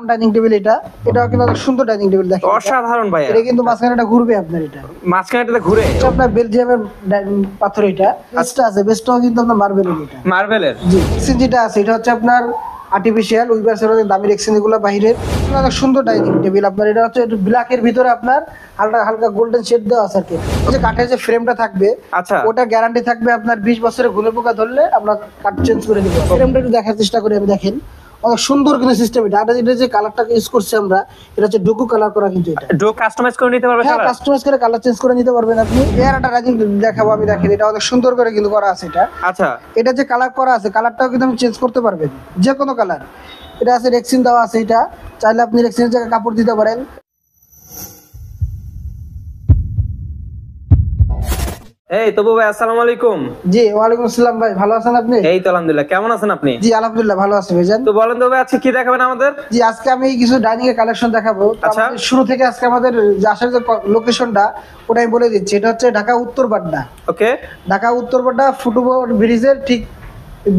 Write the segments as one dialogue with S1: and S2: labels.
S1: Dining table এটাও কিন্তু অনেক সুন্দর ডাইনিং টেবিল দেখেন
S2: অসাধারণ ভাই
S1: এটা কিন্তু মাঝখানেটা ঘুরবে আপনার এটা
S2: মাঝখানেটা ঘুরে
S1: এটা আপনার বেলজিয়ামের পাথর এটা বেসটা আছে বেসটাও কিন্তু আপনার মার্বেলের এটা
S2: মার্বেলের
S1: জি এক্সচেঞ্জ যেটা আছে এটা হচ্ছে আপনার আর্টিফিশিয়াল উইভার্সের দামি এক্সচেঞ্জ গুলো বাইরের অনেক সুন্দর ডাইনিং টেবিল আপনার এটা হচ্ছে একটু ব্ল্যাকের ভিতরে আপনার হালকা হালকা গোল্ডেন শেড দেওয়া আছে আর কি যে কাঠের যে ফ্রেমটা থাকবে
S2: আচ্ছা
S1: ওটা গ্যারান্টি থাকবে আপনার 20 বছরের ঘুরে পোকা ধরলে আমরা কাঠ চেঞ্জ করে দিব ফ্রেমটা একটু দেখার চেষ্টা করি আমি দেখেন অনেক সুন্দর কিন্তু সিস্টেম এটা যে কালারটাকে ইউজ করছি আমরা এটা হচ্ছে ডুকু কালার করা কিন্তু এটা
S2: ডো কাস্টমাইজ করে নিতে পারবে
S1: হ্যাঁ কাস্টমাইজ করে কালার চেঞ্জ করে নিতে পারবেন আপনি এর একটা রাজিং দেখাবো আমি দেখেন এটা অনেক সুন্দর করে কিন্তু করা আছে এটা
S2: আচ্ছা
S1: এটা যে কালার করা আছে কালারটাও কিন্তু আপনি চেঞ্জ করতে পারবেন যে কোনো কালার এটা আছে রেক্সিন দেওয়া আছে এটা চাইলে আপনি রেক্সিনের জায়গায় কাপড় দিতে পারেন
S2: এই তবু ভাই আসসালামু আলাইকুম
S1: জি ওয়ালাইকুম আসসালাম ভাই ভালো আছেন আপনি
S2: এই তো আলহামদুলিল্লাহ কেমন আছেন আপনি
S1: জি আলহামদুলিল্লাহ ভালো আছি ভাইজান
S2: তো বলেন তো ভাই আজকে কি দেখাবেন আমাদের
S1: জি আজকে আমি কিছু ডাইনিং এর কালেকশন দেখাবো
S2: আচ্ছা।
S1: শুরু থেকে আজকে আমাদের যে আসার যে লোকেশনটা ওটা আমি বলে দিচ্ছি এটা হচ্ছে ঢাকা উত্তর বাড্ডা
S2: ওকে
S1: ঢাকা উত্তর বাড্ডা ফুটওভার ব্রিজের ঠিক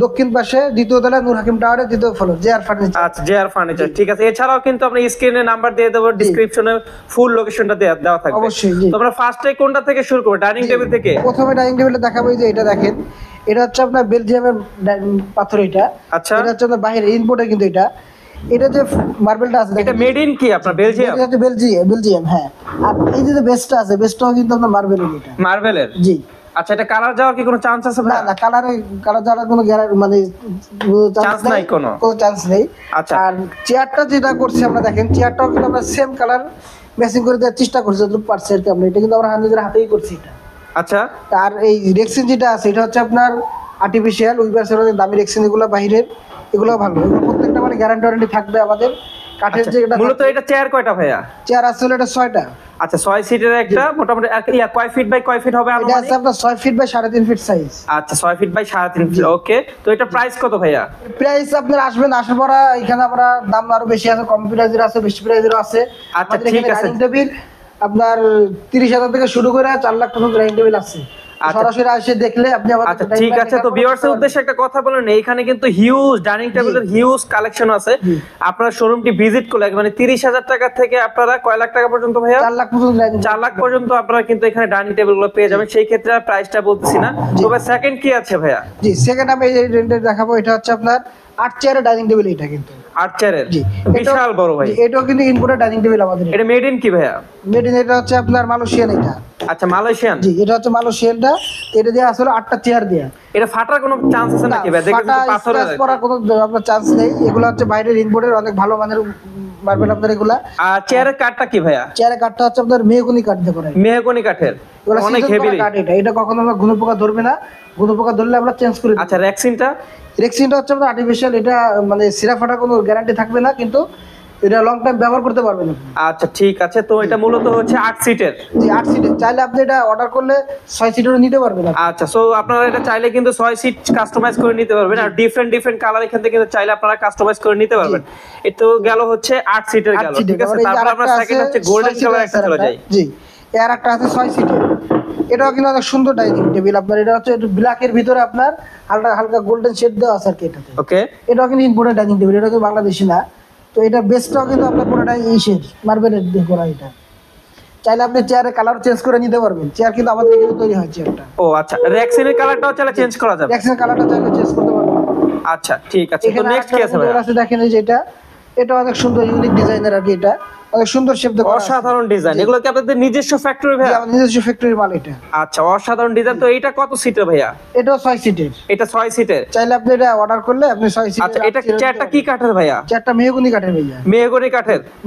S1: দক্ষিণ পাশে দ্বিতীয় তলায় নূর হাকিম টাওয়ারের দ্বিতীয় ফ্লোর জেআর ফার্নিচার
S2: আচ্ছা জেআর ফার্নিচার ঠিক আছে এছাড়াও কিন্তু আপনি স্ক্রিনে নাম্বার দিয়ে দেবো ডেসক্রিপশনে ফুল লোকেশনটা দেওয়া থাকবে
S1: অবশ্যই জি
S2: তো আমরা ফার্স্টে কোনটা থেকে শুরু করব ডাইনিং টেবিল থেকে
S1: প্রথমে ডাইনিং টেবিলটা দেখাবো এই যে এটা দেখেন এটা হচ্ছে আপনার বেলজিয়ামের পাথর এটা
S2: আচ্ছা
S1: এটা হচ্ছে আপনার বাইরে ইম্পোর্টের কিন্তু এটা যে মার্বেলটা আছে
S2: এটা মেড ইন কি আপনার বেলজিয়াম
S1: এটা হচ্ছে বেলজিয়াম হ্যাঁ আর এই যে বেসটা আছে বেসটাও কিন্তু আপনার মার্বেলের এটা
S2: মার্বেলের
S1: জি
S2: আচ্ছা এটা কালার যাওয়ার কি কোনো চান্স আছে
S1: না না কালার যাওয়ার কোনো মানে
S2: চান্স নাই কোনো
S1: চান্স নেই
S2: আচ্ছা
S1: আর চেয়ারটা যেটা করছি আমরা দেখেন চেয়ারটাও কিন্তু আমরা সেম কালার ম্যাচিং করে দেওয়ার চেষ্টা করছি যতটুকু পারছি আর কি আমরা এটা কিন্তু আমরা নিজের হাতেই করছি এটা
S2: আচ্ছা
S1: আর এই রেক্সিন যেটা আছে এটা হচ্ছে আপনার আর্টিফিশিয়াল উইভার্সের দামি রেক্সিন এগুলো বাইরের এগুলো ভালো এগুলো প্রত্যেকটা মানে গ্যারান্টি ওয়ারেন্টি থাকবে আমাদের কাঠের যে এটা
S2: মূলত এটা চেয়ার কয়টা ভাইয়া
S1: চেয়ার আসলে এটা 6টা
S2: আচ্ছা 6 সিটের একটা মোটামুটি কয় ফিট বাই কয় ফিট হবে
S1: এটা আছে আপনার 6 ফিট বাই 3.5 ফিট সাইজ
S2: আচ্ছা 6 ফিট বাই 3.5 ফিট ওকে তো এটা প্রাইস কত ভাইয়া
S1: প্রাইস আপনার আসবেন আসার পর এখানে আমরা দাম আরো বেশি আছে কম প্রাইজের আছে বেশি প্রাইজের আছে
S2: আচ্ছা ঠিক আছে
S1: ডাইনিং টেবিল আপনার 30,000 থেকে শুরু করে 4 লাখ পর্যন্ত ডাইনিং টেবিল আছে সরাসরি এসে দেখলে আপনি আমাদের
S2: আচ্ছা ঠিক আছে তো ভিউয়ার্সের উদ্দেশ্যে একটা কথা বলেন এখানে কিন্তু হিউজ ডাইনিং টেবিলের হিউজ কালেকশন আছে আপনারা শোরুমটি ভিজিট করলে মানে 30,000 টাকা থেকে আপনারা কয় লাখ টাকা পর্যন্ত ভাইয়া
S1: 4 লাখ পর্যন্ত
S2: 4 লাখ পর্যন্ত আপনারা কিন্তু এখানে ডাইনিং টেবিলগুলো পেয়ে যাবেন সেই ক্ষেত্রে আর প্রাইসটা বলতেছি না তবে সেকেন্ড কি আছে ভাইয়া
S1: জি সেকেন্ড আমি এই রেন্টে দেখাবো এটা হচ্ছে আপনার 8 চেয়ারের ডাইনিং টেবিল এটা কিন্তু
S2: 8 চেয়ারের
S1: জি
S2: বিশাল বড় ভাই
S1: এটাও কিন্তু ইম্পোর্টেড ডাইনিং টেবিল আমাদের
S2: এটা মেড ইন কি ভাইয়া
S1: মেড ইন এটা হচ্ছে আপনার মালয়েশিয়ান এটা
S2: আচ্ছা মালয়েশিয়ান
S1: জি এটা হচ্ছে মালয়েশিয়ানটা এটা দিয়ে আসলে 8টা চেয়ার দেয়া
S2: এটা ফাটার কোনো চান্স আছে নাকি ভাই দেখেন পাথরের
S1: পড়ার কোনো আপনার চান্স নেই এগুলো হচ্ছে বাইরের ইম্পোর্টের অনেক ভালো মানের মার্বেল আপনার এগুলা
S2: আর চেয়ারের কাঠটা কি ভাইয়া
S1: চেয়ারের কাঠটা হচ্ছে আপনার মেহগনি কাঠ দিয়ে করা
S2: মেহগনি কাঠের অনেক হেভি
S1: কাঠ এটা কখনো আমরা ঘুনো পোকা ধরবে না ঘুনো পোকা ধরলে আমরা চেঞ্জ করে দিই
S2: আচ্ছা রেক্সিনটা
S1: রেক্সিনটা হচ্ছে আপনার আর্টিফিশিয়াল এটা মানে সিরা ফাটার কোনো গ্যারান্টি থাকবে না কিন্তু এটা লং টাইম ব্যবহার করতে পারবেন
S2: আচ্ছা ঠিক আছে তো এটা মূলত হচ্ছে 8 সিটের
S1: জি 8 সিটের চাইলে আপনি এটা অর্ডার করলে 6 সিটেরও নিতে পারবেন
S2: আচ্ছা সো আপনারা এটা চাইলে কিন্তু 6 সিট কাস্টমাইজ করে নিতে পারবেন আর ডিফারেন্ট কালার এখান থেকে কিন্তু চাইলে আপনারা কাস্টমাইজ করে নিতে পারবেন এটা গেল হচ্ছে 8 সিটের গেল ঠিক আছে তারপর আমরা সেকেন্ড হচ্ছে গোল্ডেন কালার একটা চলে যাই
S1: জি এর একটা আছে 6 সিটের এটাও কিন্তু অনেক সুন্দর ডাইনিং টেবিল আপনার এটা হচ্ছে একটু ব্ল্যাকের ভিতরে আপনার হালকা হালকা গোল্ডেন শেড দেওয়া আছে আর কি এটাতে
S2: ওকে
S1: এটাও কিন্তু ইম্পোর্টেড ডাইনিং টেবিল এটা কিন্তু বাংলাদেশি না তো এটা বেসটাও কিন্তু আপনার পুরোটাই ইসের মার্বেলের দিয়ে করা এটা চাইলে আপনি চেয়ারের কালার চেঞ্জ করে নিতে পারবেন চেয়ার কিন্তু আমাদের এখানে তৈরি হয় চেয়ারটা
S2: ও আচ্ছা রেক্সিনের কালারটাও চাইলে চেঞ্জ করা যাবে
S1: রেক্সিনের কালারটা চাইলে চেঞ্জ করতে পারবেন
S2: আচ্ছা ঠিক আছে তো নেক্সট কি আছে ভাই
S1: দেখেন এই যে এটা অনেক সুন্দর ইউনিক ডিজাইনের আর কি এটা অনেক সুন্দর শেপ দেওয়া
S2: অসাধারণ ডিজাইন এগুলো কি আপনাদের নিজস্ব ফ্যাক্টরি ভাই
S1: আমাদের নিজস্ব ফ্যাক্টরির মাল এটা
S2: আচ্ছা অসাধারণ ডিজাইন তো এটা কত সিটের ভাইয়া
S1: এটাও 6 সিটের
S2: এটা 6 সিটের
S1: চাইলে আপনি এটা অর্ডার করলে আপনি 6 সিটের
S2: আচ্ছা এটা চেয়ারটা কি কাঠের ভাইয়া
S1: চেয়ারটা মেহগনি কাঠের ভাইয়া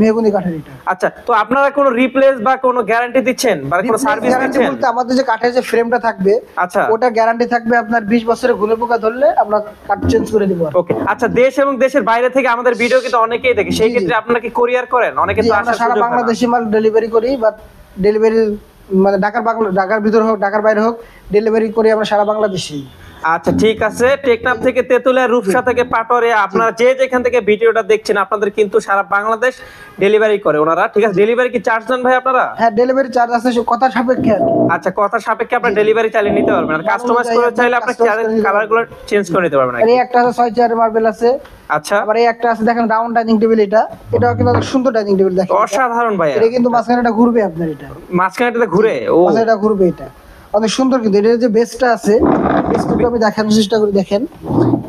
S2: মেহগনি কাঠের
S1: এটা
S2: আচ্ছা তো আপনারা কোনো রিপ্লেস বা কোনো গ্যারান্টি দিচ্ছেন বা কোনো সার্ভিস দিচ্ছেন
S1: বলতে আমাদের যে কাঠের যে ফ্রেমটা থাকবে
S2: আচ্ছা
S1: ওটা গ্যারান্টি থাকবে আপনার 20 বছরের ঘুরে পোকা ধরলে আমরা কাঠ চেঞ্জ করে দিব
S2: ওকে আচ্ছা দেশ এবং দেশের বাইরে থেকে আমাদের ভিডিও কিন্তু অনেকেই দেখে সেই ক্ষেত্রে আপনারা কি কোরিয়ার করেন অনেকে তো
S1: আমরা সারা বাংলাদেশে মাল ডেলিভারি করি বা ডেলিভারি মানে ঢাকার ভিতর হোক ঢাকার বাইরে হোক ডেলিভারি করি আমরা সারা বাংলাদেশে
S2: আচ্ছা ঠিক আছে, টেকনাফ থেকে তেতুলিয়া, রূপসা থেকে পাটোয়ারি, আপনারা যে যেখান থেকে ভিডিওটা দেখছেন আপনাদের কিন্তু সারা বাংলাদেশ ডেলিভারি করে ওনারা, ঠিক আছে? ডেলিভারি কি চার্জ নেন ভাই আপনারা?
S1: হ্যাঁ, ডেলিভারি চার্জ আছে, কথা সাপেক্ষে আর কি।
S2: আচ্ছা, কথা সাপেক্ষে আপনারা ডেলিভারি চালিয়ে নিতে পারবেন, আর কাস্টমাইজ করে চাইলে আপনি কালারগুলো চেঞ্জ করে নিতে পারবেন।
S1: আর এই একটা আছে 6 চেয়ারের মার্বেল আছে।
S2: আচ্ছা,
S1: আবার এই একটা আছে দেখেন রাউন্ড ডাইনিং টেবিল, এটাও কিন্তু অনেক সুন্দর ডাইনিং টেবিল দেখেন।
S2: অসাধারণ ভাই।
S1: এটা কিন্তু মাঝখানে এটা ঘুরবে আপনার, এটা
S2: মাঝখানেটাতে ঘুরে, ও
S1: মাঝখানে এটা ঘুরবে, এটা অনেক সুন্দর। কিন্তু এটার যে বেসটা আছে, বেসটা আমি দেখানোর চেষ্টা করি। দেখেন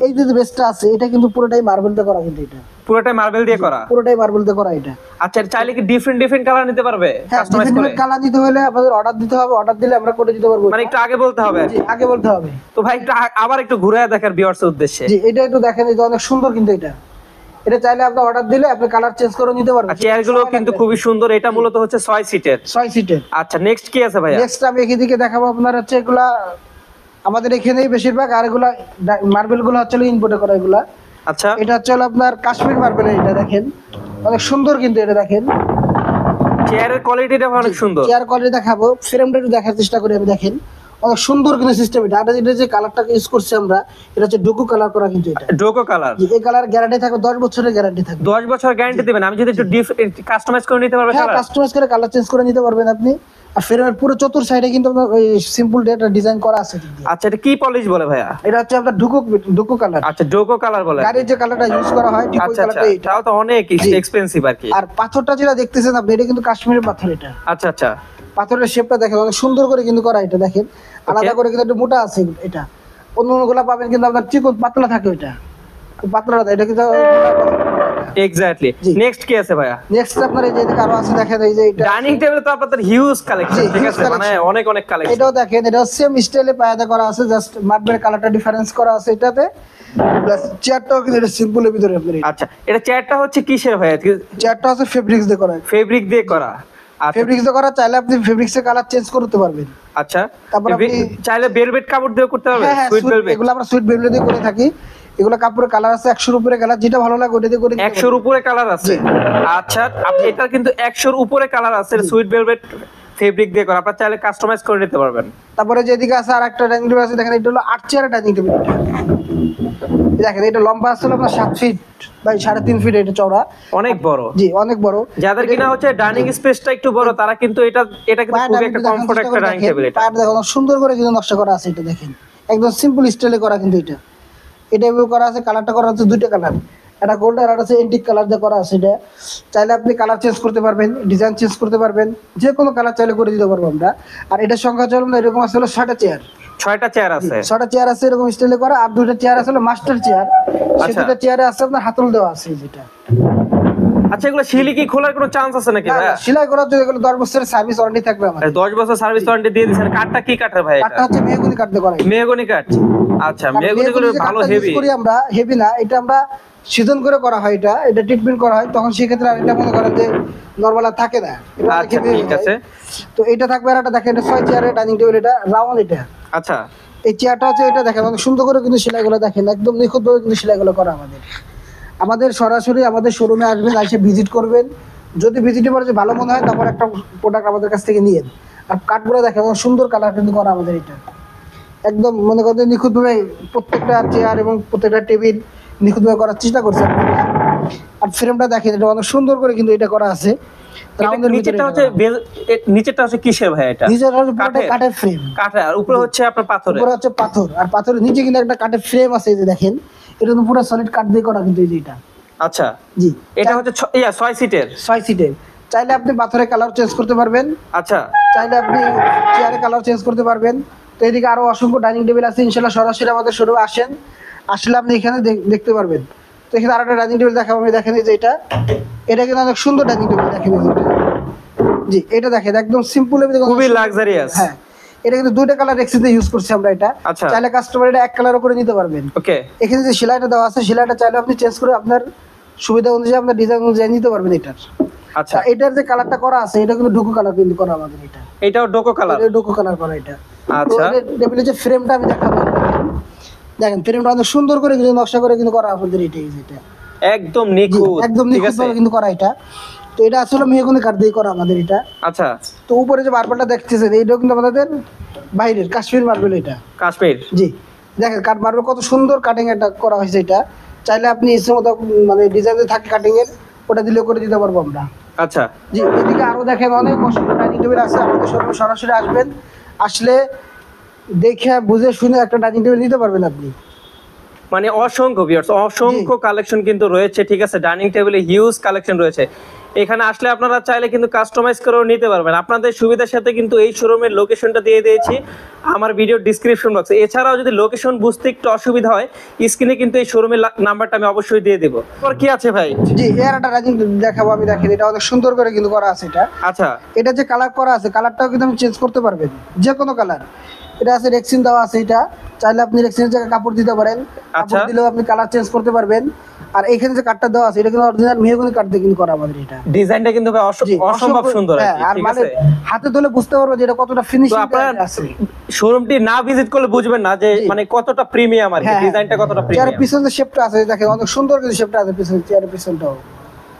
S1: এই যে বেসটা আছে, এটা কিন্তু পুরোটাই মার্বেল দিয়ে করা, কিন্তু এটা
S2: পুরোটাই মার্বেল দিয়ে করা,
S1: পুরোটাই মার্বেল দিয়ে করা এটা।
S2: আচ্ছা, চাইলে কি ডিফারেন্ট কালার নিতে পারবে কাস্টমাইজ করে?
S1: কালার দিতে হলে আমাদের অর্ডার দিতে হবে, অর্ডার দিলে আমরা করে দিতে পারবো।
S2: মানে একটু আগে বলতে হবে?
S1: জি, আগে বলতে হবে।
S2: তো ভাই একটু আবার একটু ঘুরে দেখার ভিউয়ার্স উদ্দেশ্যে।
S1: জি, এটা একটু দেখেন, এটা অনেক সুন্দর কিন্তু এটা চাইলে আপনি অর্ডার দিলে আপনি কালার চেঞ্জ করে নিতে পারবেন।
S2: চেয়ার গুলো কিন্তু খুবই সুন্দর, এটা মূলত হচ্ছে 6 সিটের।
S1: 6 সিটের।
S2: আচ্ছা, নেক্সট কি আছে ভাইয়া?
S1: নেক্সট আমি এদিকে দেখাবো আপনার হচ্ছে এগুলা আমাদের এখানেই বেশিরভাগ, আর এগুলা মার্বেল গুলো হচ্ছে ইম্পোর্টে করা এগুলা।
S2: আচ্ছা,
S1: এটা হচ্ছে আপনার কাশ্মীর মার্বেল, এটা দেখেন অনেক সুন্দর কিন্তু এটা দেখেন।
S2: চেয়ারের কোয়ালিটিটা অনেক সুন্দর।
S1: চেয়ার কোয়ালিটি দেখাবো, ফ্রেমটা একটু দেখার চেষ্টা করি আমি। দেখেন অনেক সুন্দর কিন্তু সিস্টেম এটা। আর এটা যে কালারটাকে ইউজ করছি আমরা, এটা হচ্ছে ডোকো কালার করা, কিন্তু এটা
S2: ডোকো কালার।
S1: এই কালার গ্যারান্টি থাকবে 10 বছরের গ্যারান্টি থাকবে।
S2: 10 বছর গ্যারান্টি দিবেন? আমি যদি একটু কাস্টমাইজ করে নিতে পারবেন?
S1: হ্যাঁ, কাস্টমাইজ করে কালার চেঞ্জ করে নিতে পারবেন আপনি। আর ফ্রেমের পুরো চতুর সাইডে কিন্তু আপনার ওই সিম্পল ডেটা ডিজাইন করা আছে।
S2: আচ্ছা, এটা কি পলিশ বলে ভাইয়া?
S1: এটা হচ্ছে আপনার ডোকো কালার।
S2: আচ্ছা, ডোকো কালার বলে।
S1: গাড়ির যে কালারটা ইউজ করা হয় ঠিক ওই
S2: আচ্ছা,
S1: কালারটাই এটা।
S2: তাও তো অনেক এক্সপেন্সিভ আর কি।
S1: আর পাথরটা যেটা দেখতেছেন আপনি, এটা কিন্তু কাশ্মীরের পাথর এটা।
S2: আচ্ছা আচ্ছা,
S1: পাথরের শেপটা দেখেন অনেক সুন্দর করে কিন্তু করা, এটা দেখেন আলাদা করে কিন্তু একটু মোটা আছে এটা। অন্যগুলা পাবেন কিন্তু আপনার চিকন পাতলা থাকে, ওইটা পাতলা, এটা কিন্তু
S2: এক্স্যাক্টলি। নেক্সট কি আছে ভাইয়া?
S1: নেক্সট আপনার এই যে এদিকে আরো আছে দেখেন, এই যে এটা
S2: ডাইনিং টেবিলে তো আপনাদের হিউজ কালেকশন, ঠিক আছে? মানে অনেক কালেকশন।
S1: এটাও দেখেন, এটা সেম স্টাইলে পায়াদা করা আছে, জাস্ট মার্বেল কালারটা ডিফারেন্স করা আছে এটাতে। প্লাস চেয়ারটাও কিন্তু এটা সিম্পলের ভিতরে আপনার।
S2: আচ্ছা, এটা চেয়ারটা হচ্ছে কিসের ভাইয়া?
S1: চেয়ারটা হচ্ছে ফেব্রিক্স দিয়ে করা।
S2: ফেব্রিক দিয়ে করা। আচ্ছা,
S1: ফেব্রিক্স দিয়ে করা, চাইলে আপনি ফেব্রিক্সের কালার চেঞ্জ করতে পারবেন।
S2: আচ্ছা,
S1: তারপর আপনি
S2: চাইলে ভেলভেট কাপড় দিয়ে করতে পারবেন।
S1: হ্যাঁ,
S2: সুইট ভেলভেট,
S1: এগুলো আমরা সুইট ভেলভেট দিয়ে করে থাকি। এগুলো কাপড়ের কালার আছে 100 এর উপরে কালার, যেটা ভালো লাগে ওটা দিয়ে করে দিতে
S2: 100 এর উপরে কালার আছে। আচ্ছা, আপনি এটা কিন্তু 100 এর উপরে কালার আছে, সুইট ভেলভেট ফেব্রিক দিয়ে করা, আপনারা চাইলে কাস্টমাইজ করে নিতে পারবেন।
S1: তারপরে যেদিকে আছে আরেকটা ডাইনিং টেবিল আছে, দেখেন এটা হলো 8 চেয়ারের ডাইনিং টেবিল। দেখেন এটা লম্বা আছে আপনার 7 ফিট বাই 3.5 ফিট, এটা চওড়া
S2: অনেক বড়।
S1: জি, অনেক বড়।
S2: যাদের কিনা হচ্ছে ডাইনিং স্পেসটা একটু বড়, তারা কিন্তু এটা কিন্তু খুব একটা কমফোর্ট একটা ডাইনিং টেবিল। এটা
S1: দেখুন সুন্দর করে কিন্তু নকশা করা আছে, এটা দেখেন একদম সিম্পল স্টাইলে করা কিন্তু এটা এভাবে করা আছে। কালারটা করা আছে দুইটা কালার, একটা গোল্ড আর একটা এন্টিক কালার দিয়ে করা আছে। এটা চাইলে আপনি কালার চেঞ্জ করতে পারবেন, ডিজাইন চেঞ্জ করতে পারবেন, যে কোনো কালার চাইলে করে দিতে পারবো আমরা। আর এটার সংখ্যা চলুন না, এরকম আছে হলো 6টা চেয়ার।
S2: 6টা চেয়ার আছে।
S1: 6টা চেয়ার আছে এরকম স্টাইলে করা। আর 2টা চেয়ার আছে হলো মাস্টার চেয়ার, সেই 2টা চেয়ারে আছে আপনার হাতল দেওয়া আছে যেটা।
S2: আচ্ছা, এগুলো শিলি কি খোলার কোনো চান্স আছে নাকি ভাই?
S1: সেলাই করার জন্য এগুলো 10 বছরের সার্ভিস ওয়ারেন্টি থাকবে আমাদের।
S2: 10 বছর সার্ভিস ওয়ারেন্টি দিয়ে দিছেন। কাঠটা কি কাঠের ভাই?
S1: কাঠটা হচ্ছে মেহগনি কাঠ দিয়ে করা।
S2: মেহগনি কাঠ। আচ্ছা, মেহগনি গুলো ভালো হেভি
S1: করি আমরা, হেভি না, এটা আমরা সিজন করে করা হয়, এটা ট্রিটমেন্ট করা হয়, তখন সেই ক্ষেত্রে আর এটা মনে করেন যে নরমাল আর থাকে না।
S2: আচ্ছা, ঠিক আছে।
S1: তো এটা থাকবে। আর একটা দেখেন, এটা 6 চেয়ারের ডাইনিং টেবিল, এটা রাউন্ড। এটা
S2: আচ্ছা,
S1: এই চেয়ারটা আছে, এটা দেখেন অনেক সুন্দর করে কিন্তু সেলাইগুলো দেখেন, একদম নিখুঁতভাবে কিন্তু সেলাইগুলো করা আমাদের সরাসরি আমাদের শোরুমে আসবেন, এসে ভিজিট করবেন। যদি ভিজিটে পরে যে ভালো মনে হয়, তারপর একটা প্রোডাক্ট আমাদের কাছ থেকে নিয়েন। আর কাঠগুলো দেখেন সুন্দর কালার কিন্তু করা আমাদের, এটা একদম মনে করেন নিখুঁতভাবে প্রত্যেকটা চেয়ার এবং প্রত্যেকটা টেবিল নিখুঁতভাবে করার চেষ্টা করছে। আর ফ্রেমটা দেখেন, এটা অনেক সুন্দর করে কিন্তু এটা করা আছে।
S2: নিচেরটা হচ্ছে কিসের ভাই? এটা
S1: নিচেরটা হচ্ছে কাঠের ফ্রেম,
S2: কাঠের। আর উপরে হচ্ছে আপনার পাথরের।
S1: উপরে হচ্ছে পাথর, আর পাথরের নিচে কিন্তু একটা কাঠের ফ্রেম আছে, এই যে দেখেন, এটা তো পুরো সলিড কাঠ দিয়ে করা কিন্তু এটা।
S2: আচ্ছা
S1: জি,
S2: এটা হচ্ছে 6 সিটের।
S1: 6 সিটের। চাইলে আপনি পাথরের কালার চেঞ্জ করতে পারবেন।
S2: আচ্ছা,
S1: চাইলে আপনি চেয়ারের কালার চেঞ্জ করতে পারবেন। তো এদিকে আরো অসংখ্য ডাইনিং টেবিল আছে, ইনশাআল্লাহ সরাসরি আমাদের শোরুমে আসলে আপনি এখানে দেখতে পারবেন। তো এখানে আরেকটা ডাইনিং টেবিল দেখাবো আমি, দেখেন এই যে এটা কিন্তু অনেক সুন্দর ডাইনিং টেবিল, দেখেন এই যে জি, এটা দেখেন একদম সিম্পল,
S2: খুবই লাক্সারিয়াস।
S1: হ্যাঁ, এটা কিন্তু 2টা কালার একসাথে ইউজ করছি আমরা এটা।
S2: আচ্ছা,
S1: চাইলে কাস্টমার এটা এক কালারও করে নিতে পারবেন।
S2: ওকে,
S1: এখানে যে সেলাইটা দেওয়া আছে, সেলাইটা চাইলে আপনি চেঞ্জ করে আপনার সুবিধা অনুযায়ী আপনার ডিজাইন অনুযায়ী নিতে পারবেন এটার।
S2: আচ্ছা,
S1: এটার যে কালারটা করা আছে, এটা কিন্তু ডোকো কালার কিন্তু করা আমাদের।
S2: এটাও ডোকো কালার।
S1: এটা ডোকো কালার করা এটা।
S2: আচ্ছা,
S1: টেবিলের যে ফ্রেমটা আমি দেখাবো, দেখেন ফ্রেমটা অনেক সুন্দর করে কিন্তু নকশা করে কিন্তু করা আমাদের এটা
S2: একদম নিখুঁত,
S1: একদম নিখুঁতভাবে কিন্তু করা এটা। তো এটা আসলে মেহগনি কাঠ দিয়ে করা আমাদের এটা।
S2: আচ্ছা,
S1: তো উপরে যে মার্বেলটা দেখতেছেন, এইটাও কিন্তু আমাদের বাইরের কাশ্মীর মার্বেল, এটা
S2: কাশ্মীর।
S1: জি, দেখেন কাট মার্বেল কত সুন্দর কাটিং এটা করা হয়েছে। এটা চাইলে আপনি ইচ্ছে মতো মানে ডিজাইন থাকে কাটিং এর, ওটা দিলে করে দিতে পারবো আমরা।
S2: আচ্ছা
S1: জি, এদিকে আরো দেখেন অনেক অসংখ্য ডাইনিং টেবিল আছে। আমাদের শোরুমে সরাসরি আসবেন, আসলে দেখে বুঝে শুনে একটা ডাইনিং টেবিল নিতে পারবেন আপনি।
S2: মানে অসংখ্য ভিউয়ার্স, অসংখ্য কালেকশন কিন্তু রয়েছে, ঠিক আছে। ডাইনিং টেবিলে হিউজ কালেকশন রয়েছে। এখানে আসলে আপনারা চাইলে কিন্তু কাস্টমাইজ করেও নিতে পারবেন। আপনাদের সুবিধার সাথে কিন্তু এই শোরুমের লোকেশনটা দিয়ে দিয়েছি আমার ভিডিও ডিসক্রিপশন বক্সে। এছাড়াও যদি লোকেশন বুঝতে একটু অসুবিধা হয়, স্ক্রিনে কিন্তু এই শোরুমের নাম্বারটা আমি অবশ্যই দিয়ে দেবো। আর কি আছে ভাই?
S1: জি, এর একটা ডাইনিং দেখাবো আমি। দেখেন এটা অনেক সুন্দর করে কিন্তু করা আছে। এটা
S2: আচ্ছা,
S1: এটা যে কালার করা আছে, কালারটাও কিন্তু আপনি চেঞ্জ করতে পারবেন, যে কোনো কালার। এটা আছে রেক্সিন দেওয়া আছে। এটা চাইলে আপনি রেক্সিনের জায়গায় কাপড় দিতে পারেন, কাপড় দিলেও আপনি কালার চেঞ্জ করতে পারবেন। আর এখানে যে কাঠটা দেওয়া আছে, এটা কিন্তু অরিজিনাল মেহগনি কাঠ দিয়ে কিন্তু করা আমাদের। এটা
S2: ডিজাইনটা কিন্তু ভাই অসম্ভব সুন্দর।
S1: আর মানে হাতে ধরে বুঝতে পারবো যে এটা কতটা ফিনিশিং আছে।
S2: শোরুমটি না ভিজিট করলে বুঝবেন না যে মানে কতটা প্রিমিয়াম আর ডিজাইনটা কতটা প্রিমিয়াম।
S1: চেয়ারের পিছনে যে শেপটা আছে দেখেন, অনেক সুন্দর কিন্তু শেপটা আছে পিছনে, চেয়ারের পিছনটাও।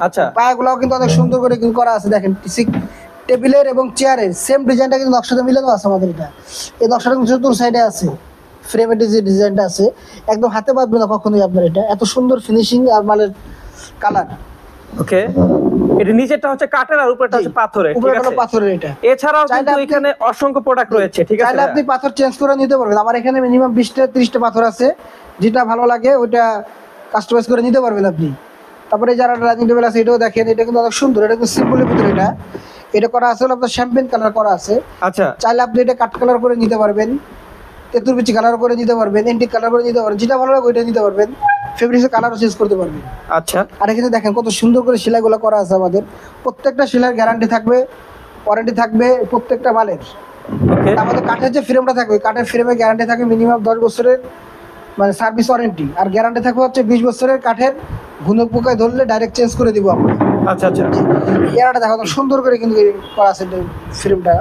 S2: আচ্ছা,
S1: পায়াগুলোও কিন্তু অনেক সুন্দর করে কিন্তু করা আছে। দেখেন টেবিলের এবং চেয়ারের সেম ডিজাইনটা কিন্তু নকশাতে মিলানো আছে আমাদের। এটা এই নকশাটা কিন্তু চতুর্থ সাইডে আছে, ফ্রেমের যে ডিজাইনটা আছে একদম হাতে বাঁধবে না কখনোই আপনার। এটা এত সুন্দর ফিনিশিং আর মালের কালার।
S2: ওকে, এটা নিচেরটা হচ্ছে কাঠের আর উপরটা হচ্ছে পাথরের, ঠিক আছে?
S1: পাথরের। এটা
S2: এছাড়াও কিন্তু এখানে অসংখ্য প্রোডাক্ট রয়েছে, ঠিক আছে?
S1: চাইলে আপনি পাথর চেঞ্জ করে নিতে পারবেন। আমার এখানে মিনিমাম 20টা 30টা পাথর আছে, যেটা ভালো লাগে ওইটা কাস্টমাইজ করে নিতে পারবেন আপনি। তারপরে যারা ডাইনিং টেবিল আছে, এটাও দেখেন, এটা কিন্তু অনেক সুন্দর। এটা কিন্তু সিম্পলের ভিতরে এটা করা আছে আপনার শ্যাম্পেন কালার করা আছে।
S2: আচ্ছা,
S1: চাইলে আপনি এটা কাট কালার করে নিতে পারবেন, তেঁতুল বিচি কালার করে নিতে পারবেন, এন্টিক কালার করে নিতে পারবেন, যেটা ভালো লাগে ওইটা নিতে পারবেন। ফেব্রিক্সের কালারও চেঞ্জ করতে পারবেন।
S2: আচ্ছা,
S1: আর এখানে দেখেন কত সুন্দর করে সেলাইগুলো করা আছে আমাদের। প্রত্যেকটা সেলাইয়ের গ্যারান্টি থাকবে, ওয়ারেন্টি থাকবে প্রত্যেকটা মালের।
S2: ওকে,
S1: আমাদের কাঠের যে ফ্রেমটা থাকবে, কাঠের ফ্রেমে গ্যারান্টি থাকবে মিনিমাম 10 বছরের মানে সার্ভিস ওয়ারেন্টি। আর গ্যারান্টি থাকবে হচ্ছে 20 বছরের। কাঠের ঘুনো পোকায় ধরলে ডাইরেক্ট চেঞ্জ করে দিব আমরা।
S2: আচ্ছা, আচ্ছা,
S1: এরাটা দেখো সুন্দর করে কিন্তু করা আছে ফ্রেমটা,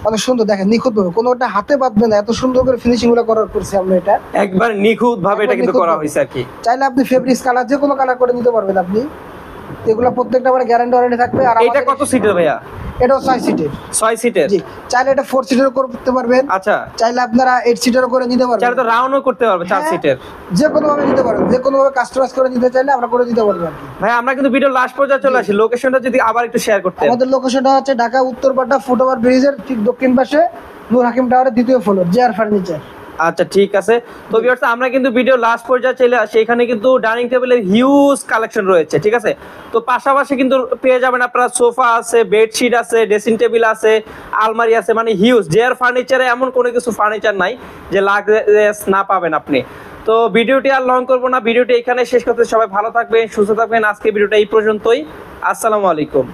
S1: অনেক সুন্দর। দেখেন নিখুঁত ভাবে, কোনো একটা হাতে বাঁধবে না, এত সুন্দর করে ফিনিশিং গুলো করার করছি আমরা। এটা
S2: একবার নিখুঁত ভাবে এটা কিন্তু করা হয়েছে আর কি।
S1: চাইলে আপনি ফেব্রিক্স কালার যে কোনো কালার করে নিতে পারবেন আপনি। এগুলো প্রত্যেকটা মানে গ্যারান্টি ওয়ারেন্টি থাকবে। আর
S2: এটা কত সিটের ভাইয়া?
S1: এটাও 6 সিটের।
S2: 6 সিটের।
S1: জি, চাইলে এটা 4 সিটেরও করতে পারবেন।
S2: আচ্ছা,
S1: চাইলে আপনারা 8 সিটেরও করে নিতে পারবেন।
S2: চাইলে তো রাউন্ডও করতে পারবে 4 সিটের।
S1: যে কোনো ভাবে নিতে পারবেন, যে কোনো ভাবে কাস্টমাইজ করে নিতে চাইলে আমরা করে দিতে পারবো আর কি।
S2: ভাই আমরা কিন্তু ভিডিও লাস্ট পর্যন্ত চলে আসি, লোকেশনটা যদি আবার একটু শেয়ার করতেন।
S1: আমাদের লোকেশনটা হচ্ছে ঢাকা উত্তরপাড়া ফুটওভার ব্রিজের ঠিক দক্ষিণ পাশে, নূর হাকিম টাওয়ারের 2য় ফ্লোর, জেআর ফার্নিচার।
S2: আচ্ছা, ঠিক আছে। তো ভিউয়ার্স, আমরা কিন্তু ভিডিও লাস্ট পর্যায়ে চলে আসি। এখানে কিন্তু ডাইনিং টেবিলের হিউজ কালেকশন রয়েছে, ঠিক আছে? তো পাশাপাশি কিন্তু পেয়ে যাবেন আপনারা সোফা আছে, বেডশিট আছে, ড্রেসিং টেবিল আছে, আলমারি আছে, মানে হিউজ। জেআর ফার্নিচারে এমন কোনো কিছু ফার্নিচার নাই যে লাক্সারিয়াস না পাবেন আপনি। তো ভিডিওটি আর লং করবো না, ভিডিওটি এখানে শেষ করতে। সবাই ভালো থাকবেন, সুস্থ থাকবেন। আজকে ভিডিওটা এই পর্যন্তই। আসসালামু আলাইকুম।